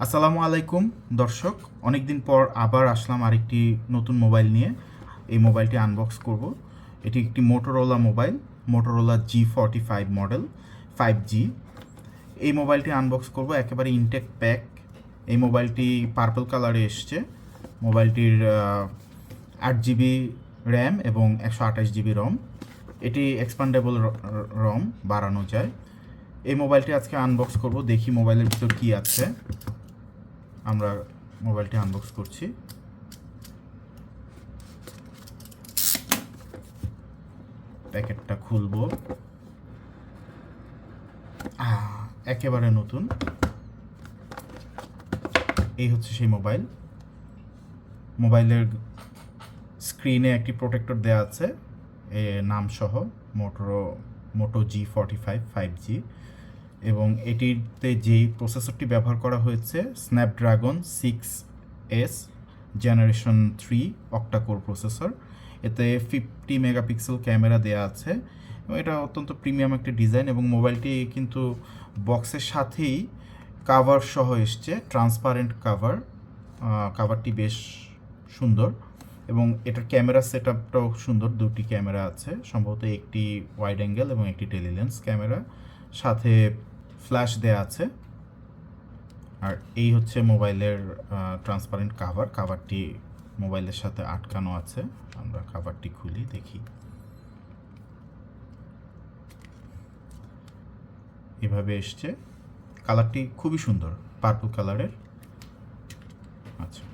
আসসালামু আলাইকুম দর্শক, অনেক দিন পর আবার আসলাম আরেকটি নতুন মোবাইল নিয়ে। এই মোবাইলটি আনবক্স করব। এটি একটি Motorola mobile, Motorola G45 model 5G। এই মোবাইলটি আনবক্স করব, একেবারে ইনটেক প্যাক। এই মোবাইলটি পার্পল কালারে এসছে। মোবাইলটির 8GB র্যাম এবং 128GB রম। এটি এক্সপান্ডেবল রম, বাড়ানো যায়। এই মোবাইলটি আজকে আনবক্স করব, দেখি মোবাইলের ভিতর কী আছে। আমরা মোবাইলটি আনবক্স করছি। প্যাকেটটা খুলবো। একেবারে নতুন। এই হচ্ছে সেই মোবাইল। মোবাইলের স্ক্রিনে একটি প্রোটেক্টর দেওয়া আছে নাম সহ, মোটো G45 5G। এবং এটিতে যেই প্রসেসরটি ব্যবহার করা হয়েছে Snapdragon 6S generation 3 octa-core processor. এতে 50 মেগাপিক্সেল ক্যামেরা দেওয়া আছে এবং এটা অত্যন্ত প্রিমিয়াম একটি ডিজাইন। এবং মোবাইলটি কিন্তু বক্সের সাথেই কাভার সহ এসছে, ট্রান্সপারেন্ট কাভার। কাভারটি বেশ সুন্দর এবং এটার ক্যামেরা সেট আপটাও সুন্দর। দুটি ক্যামেরা আছে, সম্ভবত একটি ওয়াইড অ্যাঙ্গেল এবং একটি টেলিলেন্স ক্যামেরা, সাথে ফ্ল্যাশ দেয়া আছে। আর এই হচ্ছে মোবাইলের ট্রান্সপারেন্ট কাভার। কাভারটি মোবাইলের সাথে আটকানো আছে। আমরা কাভারটি খুলি, দেখি। এভাবে এসছে। কালারটি খুবই সুন্দর, পার্পল কালারের। আচ্ছা,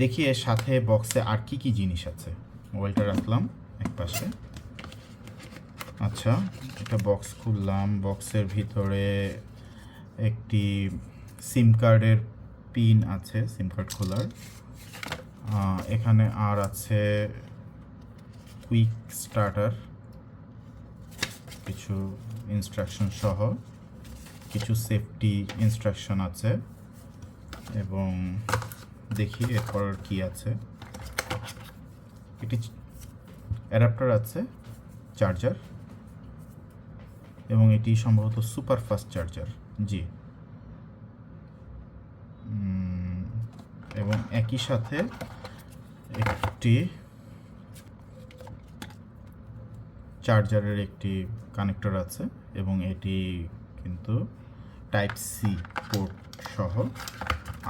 দেখি এর সাথে বক্সে আর কি কি জিনিস আছে। মোবাইলটা রাখলাম এক পাশে। আচ্ছা, এটা বক্স খুললাম। বক্সের ভিতরে একটি সিম কার্ডের পিন আছে, সিম কার্ড খোলার। এখানে আর আছে কুইক স্টার্টার, কিছু ইনস্ট্রাকশন সহ কিছু সেফটি ইনস্ট্রাকশন আছে। এবং দেখি এরপর কি আছে। এটি অ্যাডাপ্টার আছে, চার্জার, এবং এটি সম্ভবত সুপার ফাস্ট চার্জার। জি। এবং একই সাথে একটি চার্জারের একটি কানেক্টর আছে এবং এটি কিন্তু টাইপ সি পোর্ট সহ।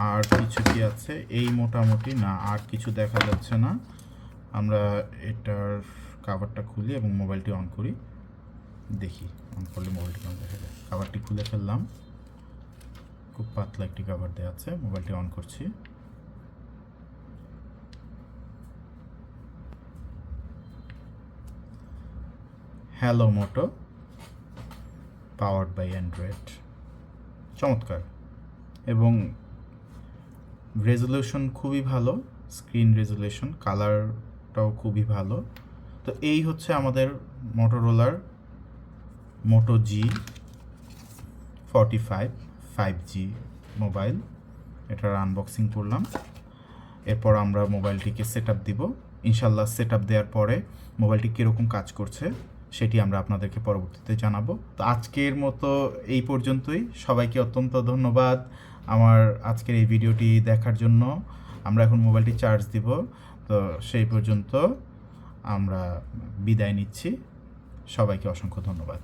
আর কিছু কি আছে এই মোটামুটি না, আর কিছু দেখা যাচ্ছে না। আমরা এটার কাভারটা খুলি এবং মোবাইলটি অন করি, দেখি। অন করলে মোবাইলটি কেমন দেখা যায়। কাভারটি খুলে ফেললাম। খুব পাতলা একটি কাভার দেওয়া আছে। মোবাইলটি অন করছি। Hello Moto, powered by Android. চমৎকার। এবং রেজুলেশন খুবই ভালো, স্ক্রিন রেজুলেশন, কালারটাও খুবই ভালো। তো এই হচ্ছে আমাদের মোটোরোলার মোটো G45 5G মোবাইল। এটার আনবক্সিং করলাম। এরপর আমরা মোবাইলটিকে সেট আপ দিব। ইনশাল্লাহ সেট আপ দেওয়ার পরে মোবাইলটি কীরকম কাজ করছে সেটি আমরা আপনাদেরকে পরবর্তীতে জানাবো। তো আজকের মতো এই পর্যন্তই। সবাইকে অত্যন্ত ধন্যবাদ আমার আজকের এই ভিডিওটি দেখার জন্য। আমরা এখন মোবাইলটি চার্জ দিব। তো সেই পর্যন্ত আমরা বিদায় নিচ্ছি। সবাইকে অসংখ্য ধন্যবাদ।